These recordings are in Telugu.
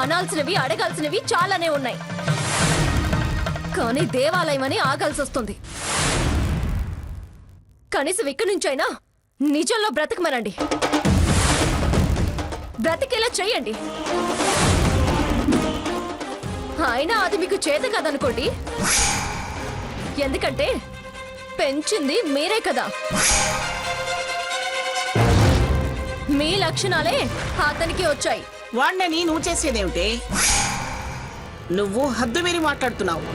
అనాల్సినవి అడగాల్సినవి చాలానే ఉన్నాయి. కానీ దేవాలయం అని ఆగాల్సి వస్తుంది. కనీసం ఇక్కడి నుంచైనా నిజంలో బ్రతకమనండి, బ్రతికేలా చెయ్యండి. అయినా అది మీకు చేత కాదనుకోండి, ఎందుకంటే పెంచింది మీరే కదా. మీ లక్షణాలే అతనికి వచ్చాయి. వాణ్ణని నువ్వు చేసేదేమిటి? నువ్వు హద్దు మీరి మాట్లాడుతున్నావు.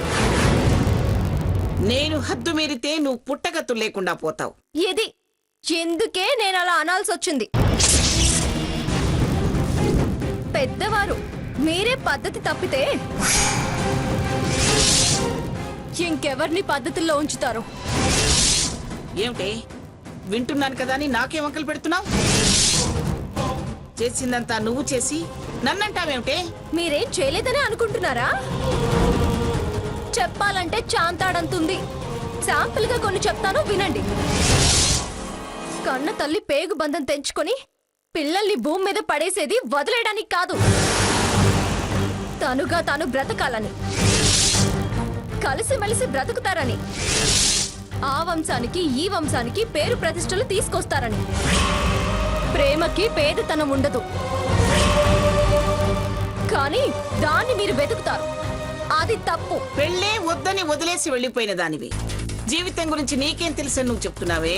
నేను హద్దు మీరితే నువ్వు పుట్టగత్తు లేకుండా పోతావు. ఇది ఎందుకే నేను అలా అనాల్సి వచ్చింది. పెద్దవారు మీరే పద్ధతి తప్పితే ఇంకెవరిని పద్ధతుల్లో ఉంచుతారు? ఏమిటి వింటున్నాను కదా అని నాకే వంకలు పెడుతున్నావు? చేసిందంతా నువ్వు చేసి నన్నంటావేమిటే? మీరేం చేయలేదని అనుకుంటున్నారా? చెప్పాలంటే చాంతాడంతుంది. శాంపుల్ గా కొన్ని చెప్తాను, వినండి. కన్న తల్లి పేగు బంధం తెంచుకొని పిల్లల్ని భూమి మీద పడేసేది వదిలేయడానికి కాదు, తనుగా తాను బ్రతకాలని, కలిసిమెలిసి బ్రతుకుతారని, ఆ వంశానికి ఈ వంశానికి పేరు ప్రతిష్టలు తీసుకొస్తారని. ప్రేమకి పేదతనం ఉండదు, కానీ దాన్ని మీరు వెతుకుతారు. అది తప్పు. పెళ్ళే వద్దని వదిలేసి వెళ్ళిపోయిన దానివి జీవితం గురించి నీకేం తెలుసని నువ్వు చెప్తున్నావే?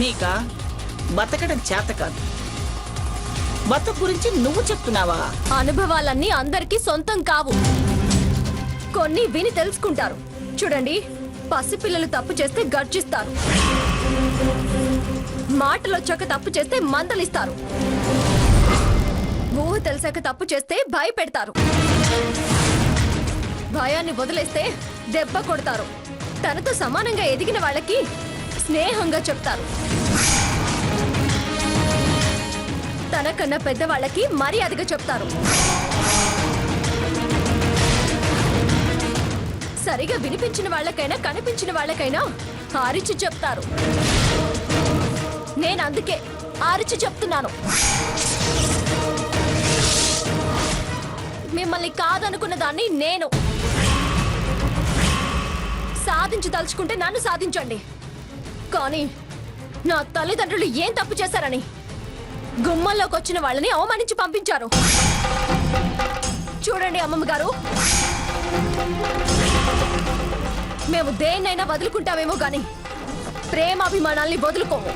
నీకా బతకడం చేత కాదు, బతక గురించి నువ్వు చెప్తున్నావా? అనుభవాలన్నీ అందరికీ సొంతం కావు, కొన్ని విని తెలుసుకుంటారు. చూడండి, పసిపిల్లలు తప్పు చేస్తే గర్జిస్తారు, మాటలొచ్చాక తప్పు చేస్తే మందలిస్తారు, ఊహ తెలిసాక తప్పు చేస్తే భయపెడతారు, భయాన్ని వదిలేస్తే దెబ్బ కొడతారు, తనతో సమానంగా ఎదిగిన వాళ్ళకి స్నేహంగా చెప్తారు, తనకన్నా పెద్దవాళ్ళకి మర్యాదగా చెప్తారు, సరిగా వినిపించిన వాళ్ళకైనా కనిపించిన వాళ్ళకైనా ఆరిచి చెప్తారు. నేను అందుకే ఆరిచి చెప్తున్నాను. మిమ్మల్ని కాదనుకున్న దాన్ని నేను సాధించదలుచుకుంటే నన్ను సాధించండి, కానీ నా తల్లిదండ్రులు ఏం తప్పు చేశారని గుమ్మంలోకి వచ్చిన వాళ్ళని అవమానించి పంపించారు. చూడండి అమ్మమ్మ గారు, మేము దేన్నైనా వదులుకుంటామేమో గాని ప్రేమాభిమానాల్ని వదులుకోము.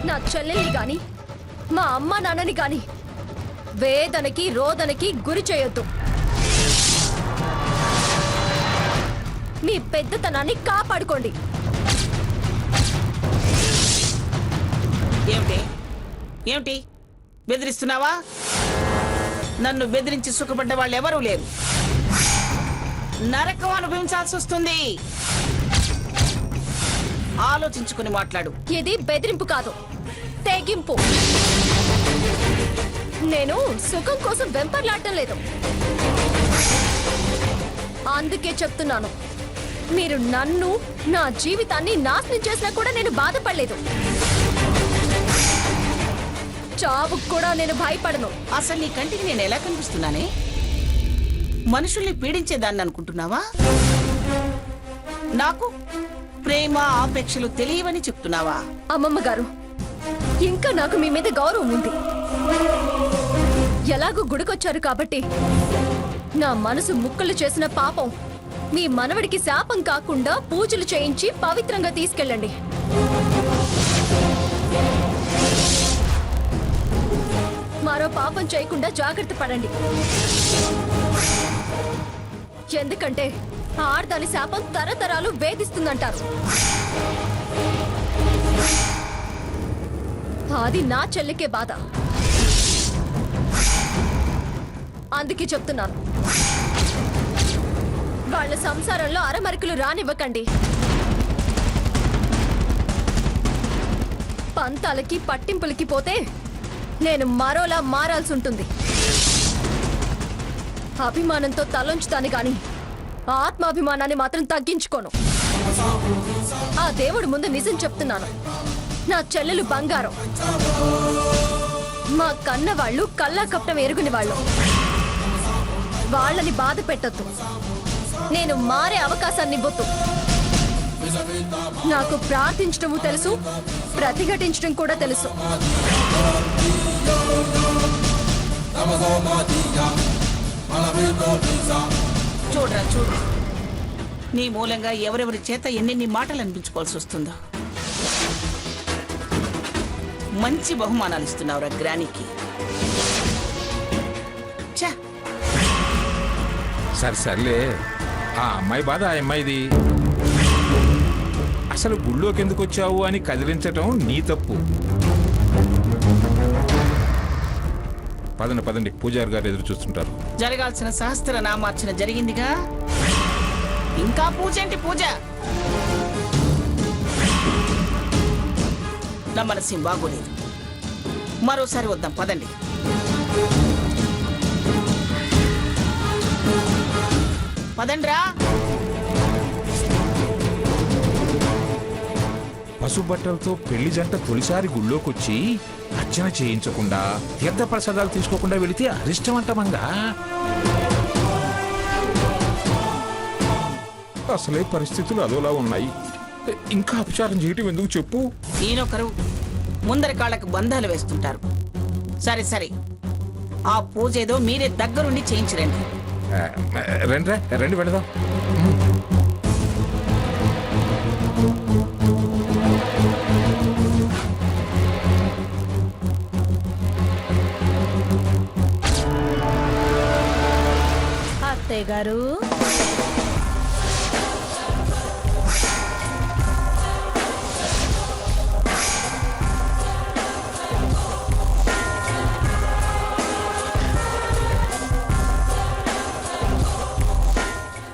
నా చెల్లెల్ని గాని మా అమ్మ నాన్నని గాని వేదనకి రోదనకి గురి చేయొద్దు. మీ పెద్దతనాన్ని కాపాడుకోండి. ఏమిటి ఏమిటి బెదిరిస్తున్నావా? నన్ను బెదిరించి సుఖపడ్డ వాళ్ళు ఎవరూ లేరు. నరకం అనుభవించాల్సి వస్తుంది. ఆలోచించుకుని మాట్లాడు. ఇది బెదిరింపు కాదు, తెగింపు. నేను సుఖం కోసం వెంపర్లాడటం లేదు, అందుకే చెప్తున్నాను. మీరు నన్ను నా జీవితాన్ని నాశనం చేసినా కూడా నేను బాధపడలేదు, చావుకు కూడా నేను భయపడను. అసలు నీ కంటికి నేను ఎలా కనిపిస్తున్నానే? మనుషుల్ని పీడించేదాన్ని అనుకుంటున్నావా? నాకు ప్రేమ ఆపేక్షలు తెలియవని చెప్తున్నావా? అమ్మమ్మ గారు, ఇంకా నాకు మీ మీద గౌరవం ఉంది. ఎలాగో గుడికొచ్చారు కాబట్టి నా మనసు ముక్కలు చేసిన పాపం మీ మనవడికి శాపం కాకుండా పూజలు చేయించి పవిత్రంగా తీసుకెళ్ళండి. మరో పాపం చేయకుండా జాగ్రత్త పడండి. ఎందుకంటే ఆడదాని శాపం తరతరాలు వేధిస్తుందంటారు. అది నా చెల్లికే బాధ, అందుకే చెప్తున్నాను. వాళ్ళ సంసారంలో అరమరికలు రానివ్వకండి. పంతాలకి పట్టింపులకి పోతే నేను మరోలా మారాల్సి ఉంటుంది. అభిమానంతో తలొంచుతాను గాని ఆత్మాభిమానాన్ని మాత్రం తగ్గించుకోను. ఆ దేవుడి ముందు నిజం చెప్తున్నాను, నా చెల్లెలు బంగారం. మా కన్న వాళ్ళు కల్లా కప్పటం ఎరుగుని వాళ్ళు. వాళ్ళని బాధ పెట్టొద్దు. నేను మారే అవకాశాన్ని ఇవ్వొద్దు. నాకు ప్రార్థించడము తెలుసు, ప్రతిఘటించడం కూడా తెలుసు. చూడరా చూడు, నీ మూలంగా ఎవరెవరి చేత ఎన్నెన్ని మాటలు అనిపించుకోవాల్సి వస్తుందో. మంచి బహుమానాలు ఇస్తున్నావురా గ్రానికి. ఛా, సర్లే, ఆ అమ్మాయి బాధ ఆ అమ్మాయిది. అసలు గుళ్ళోకి ఎందుకు వచ్చావు అని కదిలించటం నీ తప్పు. పదండి, పూజారి గారు ఎదురు చూస్తుంటారు. జరగాల్సిన సహస్ర నామార్చన జరిగిందిగా, ఇంకా పూజ ఏంటి పూజ? నా మనసేం బాగోలేదు. మరోసారి వద్దాం, పదండి. పదండ్రా. పసుబట్టలతో పెళ్లి జంట తొలిసారి గుళ్ళోకొచ్చి అర్చన చేయించకుండా తీర్థ ప్రసాదాలు తీసుకోకుండా వెళితే అరిష్టం అంటమంగా. అసలే పరిస్థితులు అదోలా ఉన్నాయి, ఇంకా అపచారం చేయటం ఎందుకు చెప్పు. ఈయనొకరు ముందరి కాళ్ళకు బంధాలు వేస్తుంటారు. సరే సరే, ఆ పూజ ఏదో మీరే దగ్గరుండి చేయించరండి. రండి వెళదాం. అత్తయ్య గారు,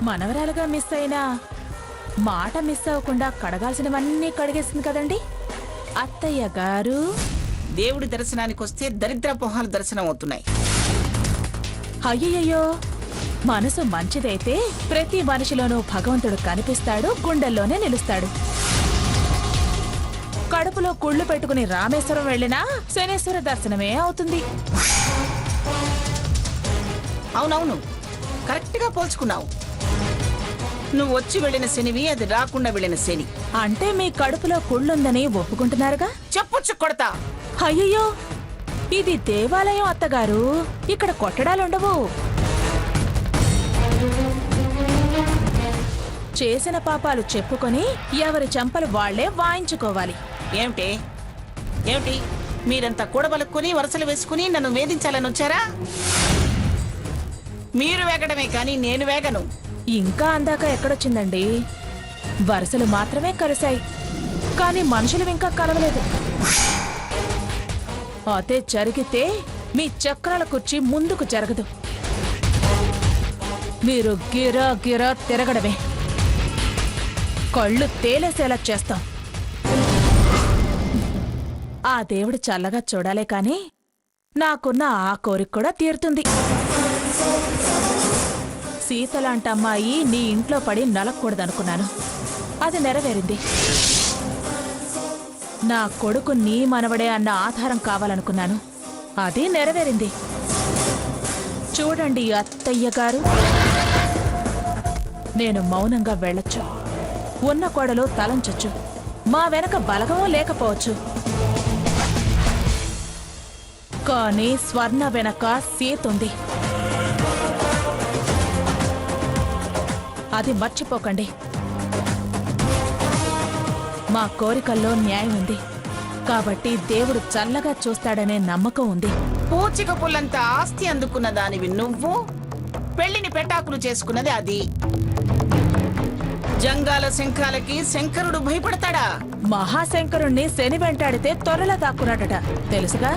మనవరాలుగా మిస్ అయినా మాట మిస్ అవ్వకుండా కడగాల్సినవన్నీ కడిగేసింది కదండి అత్తయ్య గారు. దేవుడి దర్శనానికి వస్తే దరిద్ర పోహాలు దర్శనం అవుతున్నాయి. అయ్యయ్యో, మనసు మంచిదైతే ప్రతి మనిషిలోనూ భగవంతుడు కనిపిస్తాడు, గుండెల్లోనే నిలుస్తాడు. కడుపులో కుళ్ళు పెట్టుకుని రామేశ్వరం వెళ్ళినా శనేశ్వర దర్శనమే అవుతుంది. అవునవును, కరెక్ట్ గా పోల్చుకున్నావు. నువ్వు వచ్చి వెళ్ళిన శనివి, అది రాకుండా వెళ్ళిన శని. అంటే మీ కడుపులో కుళ్ళుందని ఒప్పుకుంటున్నారుగా? చెప్పొచ్చు కొడతా. అయ్యయ్యో, ఇది దేవాలయం అత్తగారు, ఇక్కడ కొట్టడాలుండవు. చేసిన పాపాలు చెప్పుకొని ఎవరి చెంపలు వాళ్లే వాయించుకోవాలి. ఏమిటి ఏమిటి మీరంతా కూడబలుక్కుని వరుసలు వేసుకుని నన్ను వేధించాలని వచ్చారా? మీరు వేగడమే కానీ నేను వేగను. ఇంకా అందాక ఎక్కడొచ్చిందండి? వరుసలు మాత్రమే కలిశాయి, కానీ మనుషులు ఇంకా కలవలేదు. అదే జరిగితే మీ చక్రాల కుర్చీ ముందుకు జరగదు, మీరు గిరా గిరా తిరగడమే. కళ్ళు తేలేసేలా చేస్తాం. ఆ దేవుడు చల్లగా చూడాలే కాని నాకున్న ఆ కోరిక కూడా తీరుతుంది. సీతలాంటి అమ్మాయి నీ ఇంట్లో పడి నలక్కూడదనుకున్నాను, అది నెరవేరింది. నా కొడుకు నీ మనవడే అన్న ఆధారం కావాలనుకున్నాను, అది నెరవేరింది. చూడండి అత్తయ్య గారు, నేను మౌనంగా వెళ్ళొచ్చు, ఉన్న కోడలో తలంచొచ్చు, మా వెనక బలగమో లేకపోవచ్చు, కానీ స్వర్ణ వెనక సీతుంది. అది మర్చిపోకండి. మా కోరికల్లో న్యాయం ఉంది కాబట్టి దేవుడు చల్లగా చూస్తాడనే నమ్మకం ఉంది. పూచిక పుల్లంత ఆస్తి అందుకున్న దానివి నువ్వు, పెళ్లిని పెటాకులు చేసుకున్నది అది. జంగాల శంఖాలకి శంకరుడు భయపడతాడా? మహాశంకరుణ్ణి శని వెంటాడితే త్వరలో దాక్కున్నాడట, తెలుసుగా?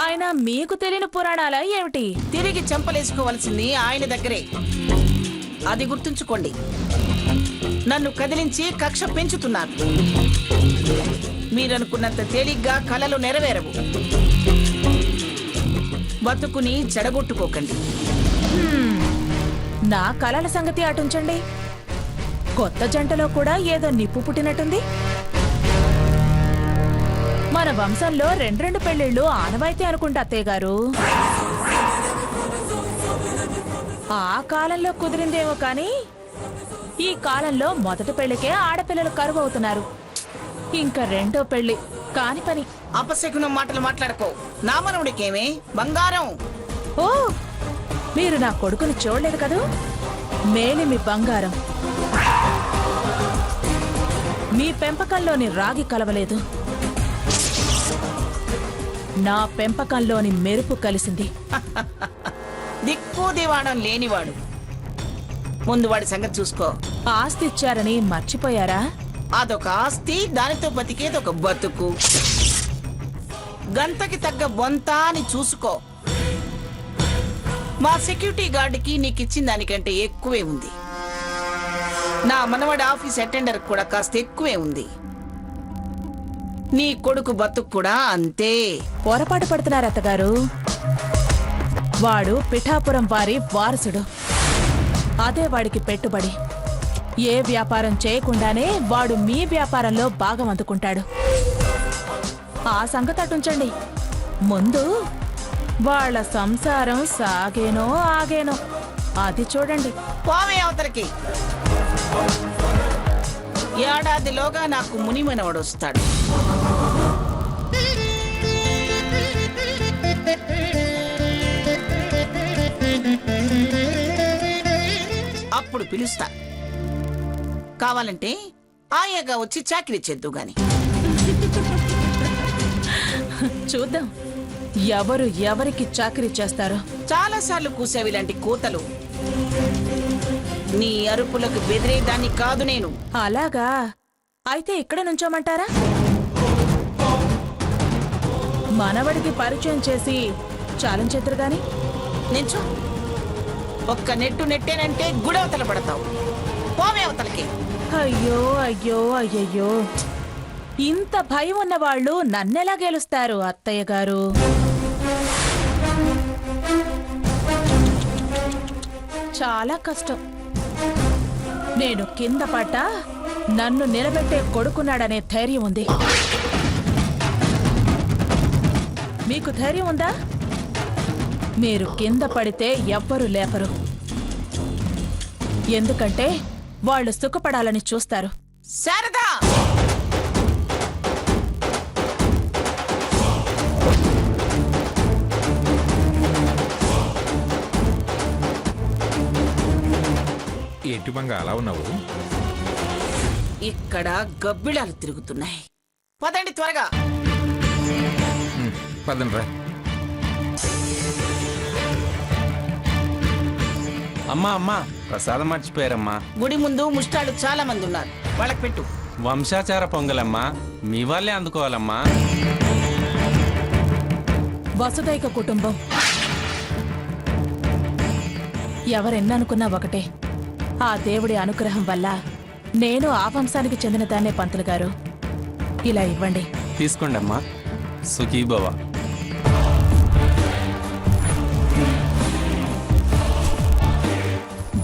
అయినా మీకు తెలియని పురాణాలా ఏమిటి? తిరిగి చెంపలేసుకోవలసింది ఆయన దగ్గరే, అది గుర్తుంచుకోండి. నన్ను కదిలించి కక్ష పెంచుతున్నారు. మీరనుకున్నంత తేలిగ్గా కలలు నెరవేరవు. బతుకుని చెడగొట్టుకోకండి. నా కలల సంగతి అటుంచండి, కొత్త జంటలో కూడా ఏదో నిప్పు పుట్టినట్టుంది. మన వంశంలో రెండు పెళ్లిళ్ళు ఆనవాయితీ అనుకుంటా అత్తయ్య గారు. ఆ కాలంలో కుదిరిందేమో కానీ ఈ కాలంలో మొదటి పెళ్లికే ఆడపిల్లలు కరువు అవుతున్నారు. ఇంకా రెండో పెళ్లి కాని పని. అపశకునం మాటలు మాట్లాడుకో. నా మనవుడికేమే బంగారం. ఓ, మీరు నా కొడుకుని చూడలేదు కదూ? మేలిమి బంగారం. మీ పెంపకంలోని రాగి కలవలేదు, నా పెంపకంలోని మెరుపు కలిసింది. దిక్కు దివాణం లేనివాడు. ముందు వాడి సంగతి చూసుకో. ఆస్తి ఇచ్చారని మర్చిపోయారా? అదొక ఆస్తి, దానితో బతికేది ఒక బతుకు. గంతకి తగ్గ బొంత అని చూసుకో. మా సెక్యూరిటీ గార్డుకి నీకు ఇచ్చిన దానికంటే ఎక్కువే ఉంది. నా మనవడి ఆఫీస్ అటెండర్ కూడా కాస్త ఎక్కువే ఉంది. నీ కొడుకు బతుకు కూడా అంతే. పొరపాటు పడుతున్నారు అత్తగారు. వాడు పిఠాపురం వారి వారసుడు. అదే వాడికి పెట్టుబడి. ఏ వ్యాపారం చేయకుండానే వాడు మీ వ్యాపారంలో భాగం అందుకుంటాడు. ఆ సంగతి అటుంచండి. ముందు వాళ్ళ సంసారం సాగేనో ఆగేనో అది చూడండి. పోవే అవతలకి. ఏడాదిలోగా నాకు మునిమనవడు వస్తాడు. అప్పుడు పిలుస్తా. కావాలంటే ఆయాగా వచ్చి చాకిరీ చేద్దు గాని. చూద్దాం ఎవరు ఎవరికి చాకరీ చేస్తారో. చాలా సార్లు కూసావి ఇలాంటి కూతలు. నీ అరుపులకు బెదిరేదాన్ని కాదు నేను. అలాగా? అయితే ఇక్కడ నుంచోమంటారా? మనవడికి పరిచయం చేసి చాలించేద్దరు గాని. నించో. ఒక్క నెట్టు నెట్టేనంటే గుడవతల పడతావు. పోవే అవతలకి. అయ్యో అయ్యో అయ్యయ్యో, ఇంత భయం ఉన్నవాళ్ళు నన్నెలా గెలుస్తారు అత్తయ్య గారు? చాలా కష్టం. నేను కింద పడ్డా నన్ను నిలబెట్టే కొడుకున్నాడనే ధైర్యం ఉంది. మీకు ధైర్యం ఉందా? మీరు కింద పడితే ఎవ్వరూ లేపరు. ఎందుకంటే వాళ్ళు సుఖపడాలని చూస్తారు. శారదా, ఏంటి మంగ అలా ఉన్నావు? ఇక్కడ గబ్బిళాలు తిరుగుతున్నాయి. పదండి త్వరగా. పదండ్రా. అమ్మా అమ్మా, ప్రసాదం మర్చిపోయారమ్మా. గుడి ముందు ముష్టాళ్ళు చాలా మంది ఉన్నారు, వాళ్ళకి పెట్టు. వంశాచార పొంగలమ్మా, మీ వాళ్ళే అందుకోవాలమ్మా. వసుదైక కుటుంబం ఎవరెన్ననుకున్నా ఒకటే. ఆ దేవుడి అనుగ్రహం వల్ల నేను ఆ వంశానికి చెందిన దాన్నే. పంతులు గారు, ఇలా ఇవ్వండి. తీసుకోండి అమ్మా. సుఖీభవ.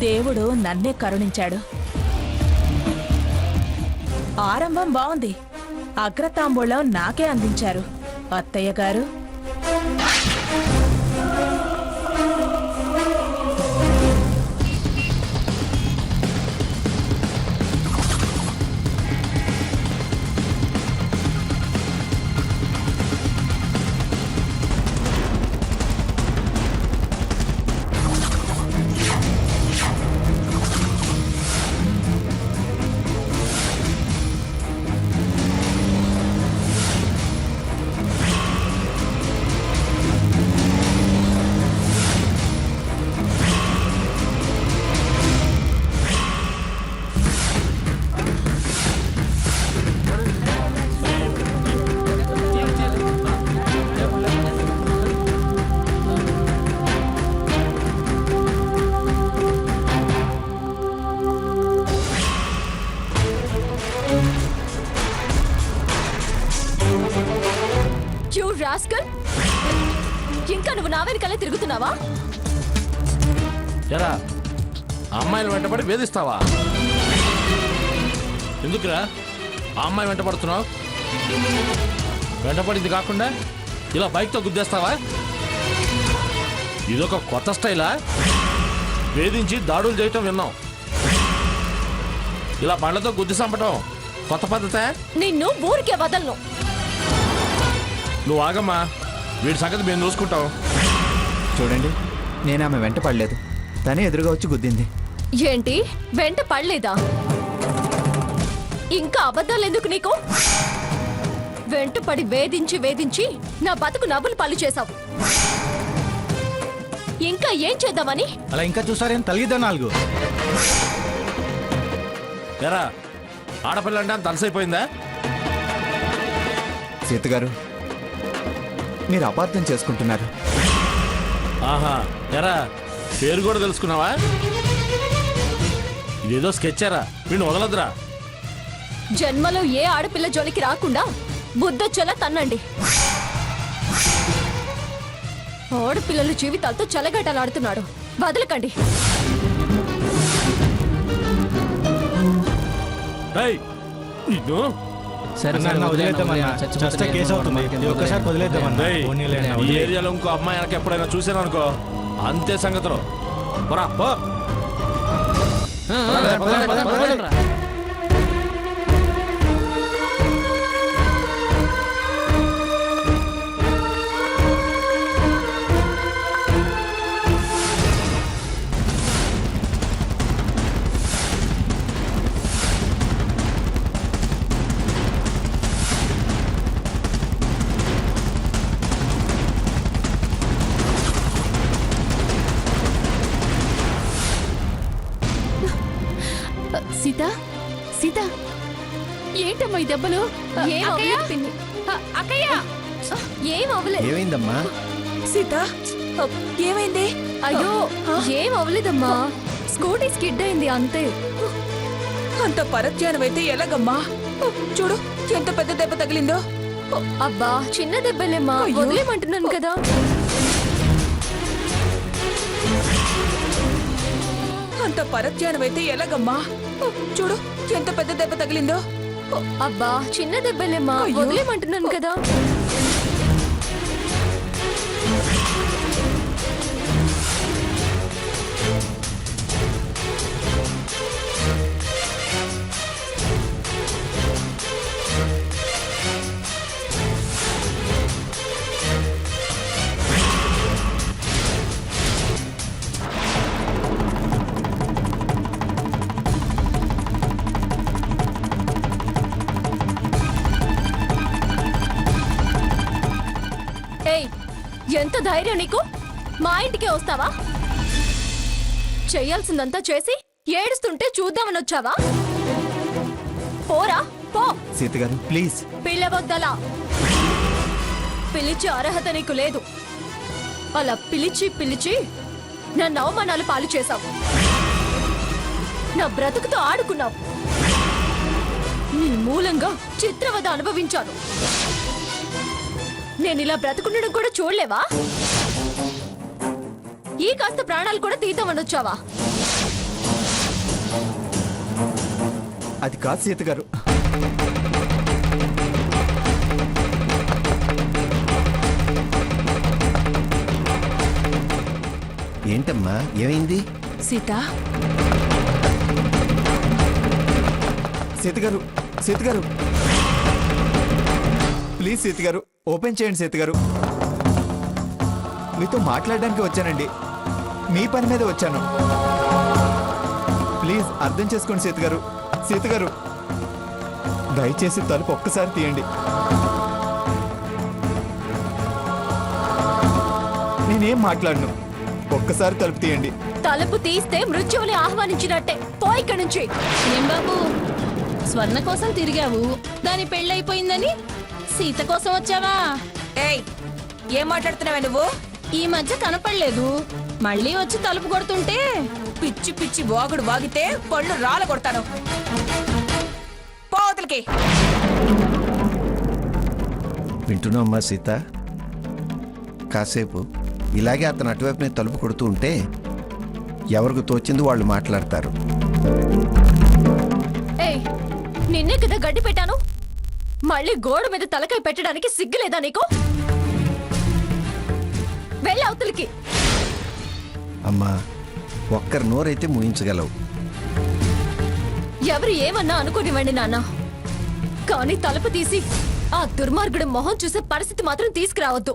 దేవుడు నన్నే కరుణించాడు. ఆరంభం బాగుంది. అగ్రతాంబూలం నాకే అందించారు అత్తయ్య గారు. రాస్కల్, ఇంకా నువ్వు నా వెనకాలే తిరుగుతున్నావా? ఎరా, అమ్మాయిని వెంటబడి వేధిస్తావా? ఎందుకురా ఆ అమ్మాయి వెంటబడుతున్నావు? వెంటపడింది కాకుండా ఇలా బైక్తో గుద్దేస్తావా? ఇదొక కొత్త స్టైలా? వేధించి దాడులు చేయటం విన్నాం, ఇలా బండ్లతో గుద్ది చంపటం కొత్త పద్ధతే? నిన్ను ఊరికే వదలను. నువ్వు ఆగమ్మా, వీడి సంగతి మేము చూసుకుంటాం. చూడండి, నేను ఆమె వెంట పడలేదు, తనే ఎదురుగా వచ్చి గుద్దింది. ఏంటి వెంట పడలేదా? ఇంకా అబద్ధాలు ఎందుకు నీకు? వెంట పడి వేధించి వేధించి నా బతుకు నవ్వులు పాలు చేశావు. ఇంకా ఏం చేద్దామని? అలా ఇంకా చూసారేం తలిగిద్దా 4. ఎరా, ఆడపిల్ల అంటే అంత అలసైపోయిందా? సీత గారు, మీరు అపార్థం చేసుకుంటున్నారు. ఆహా, ఎరా పేరు కూడా తెలుసుకున్నావా? ఇదేదో స్కెచ్చారా? వీడిని వదలదురా. జన్మలో ఏ ఆడపిల్ల జోలికి రాకుండా బుద్ధొచ్చేలా తన్నండి. ఆడపిల్లల జీవితాలతో చెలగటలాడుతున్నాడు, వదలకండి. ఏయ్, నిన్ను ఏయ్, ఈ ఏరియాలో ఇంకో అమ్మాయి వెనక ఎప్పుడైనా చూసాను అనుకో, అంతే సంగతులు. పోరా, పో. సీత, సీత, ఏంటమ్మా ఈ దెబ్బలు? ఏం అవ్వలేదు పిన్ని. ఏం అవ్వలేదు. ఏమైందమ్మా? సీత, ఏమైంది? అయ్యో, ఏం అవ్వలేదమ్మా, స్కూటీ స్కిడ్ అయింది అంతే. అంత పరధ్యానం అయితే ఎలాగమ్మా? చూడు ఎంత పెద్ద దెబ్బ తగిలిందో. అబ్బా, చిన్న దెబ్బలేమ్మా, అయ్యో. వదిలేమంటున్నాను కదా. అంత పరధ్యానం అయితే ఎలాగమ్మా? చూడు ఎంత పెద్ద దెబ్బ తగిలిందో. అబ్బా, చిన్న దెబ్బలేమ్మా, అయ్యో. వదిలేమంటున్నాను కదా. ఏయ్, ఎంత ధైర్యం నీకు? మా ఇంటికే వస్తావా? చెయ్యాల్సిందంతా చేసి ఏడుస్తుంటే చూద్దామని వచ్చావా? పోరా, పో. సీత గారు, ప్లీజ్. పిల్లవద్దలా. పిలిచే అర్హత నీకు లేదు. అలా పిలిచి పిలిచి నన్ను అవమానాలు పాలు చేశావు. నా బ్రతుకుతో ఆడుకున్నావు. నీ మూలంగా చిత్రవద అనుభవించాను. నేను ఇలా బ్రతుకుండడం కూడా చూడలేవా? ఈ కాస్త ప్రాణాలు కూడా తీద్దామని వచ్చావా? అది కాదు సీత గారు. ఏంటమ్మా, ఏమైంది? సీత, సీత గారు, సీత గారు, ప్లీజ్ సీత గారు, ఓపెన్ చేయండి సీత గారు. మీతో మాట్లాడడానికి వచ్చానండి, మీ పని మీద వచ్చాను. ప్లీజ్ అర్థం చేసుకోండి సీత గారు. సీత గారు, దయచేసి తలుపు ఒక్కసారి తీయండి. నేనేం మాట్లాడను, ఒక్కసారి తలుపు తీయండి. తలుపు తీస్తే మృత్యువుని ఆహ్వానించినట్టే. పో ఇక్కడి నుంచి. ఏం బాబు, స్వర్ణ కోసం తిరిగావు, దాని పెళ్ళైపోయిందని సీత కోసం వచ్చావా? ఏయ్, ఏం మాట్లాడుతున్నావా నువ్వు? ఈ మధ్య కనపడలేదు, మళ్ళీ వచ్చి తలుపు కొడుతుంటే పిచ్చి పిచ్చి వాగుడు వాగితే పళ్ళు రాళ్ళ కొడతాను. పోతలకి. వింటున్నావమ్మా సీత? కాసేపు ఇలాగే అతను అటువైపునే తలుపు కొడుతూ ఉంటే ఎవరికి తోచింది వాళ్ళు మాట్లాడతారు. ఏయ్, నిన్నే కదా గడ్డి పెట్టాను. మళ్ళీ గోడ మీద తలకాయ పెట్టడానికి సిగ్గులేదా నీకు? వెళ్ళి అవతలికి. అమ్మా ఒక్కరి నోరైతే ముయించగలవు. ఎవరు ఏమన్నా అనుకోనివ్వండి నాన్న, కానీ తలుపు తీసి ఆ దుర్మార్గుడి మొహం చూసే పరిస్థితి మాత్రం తీసుకురావద్దు.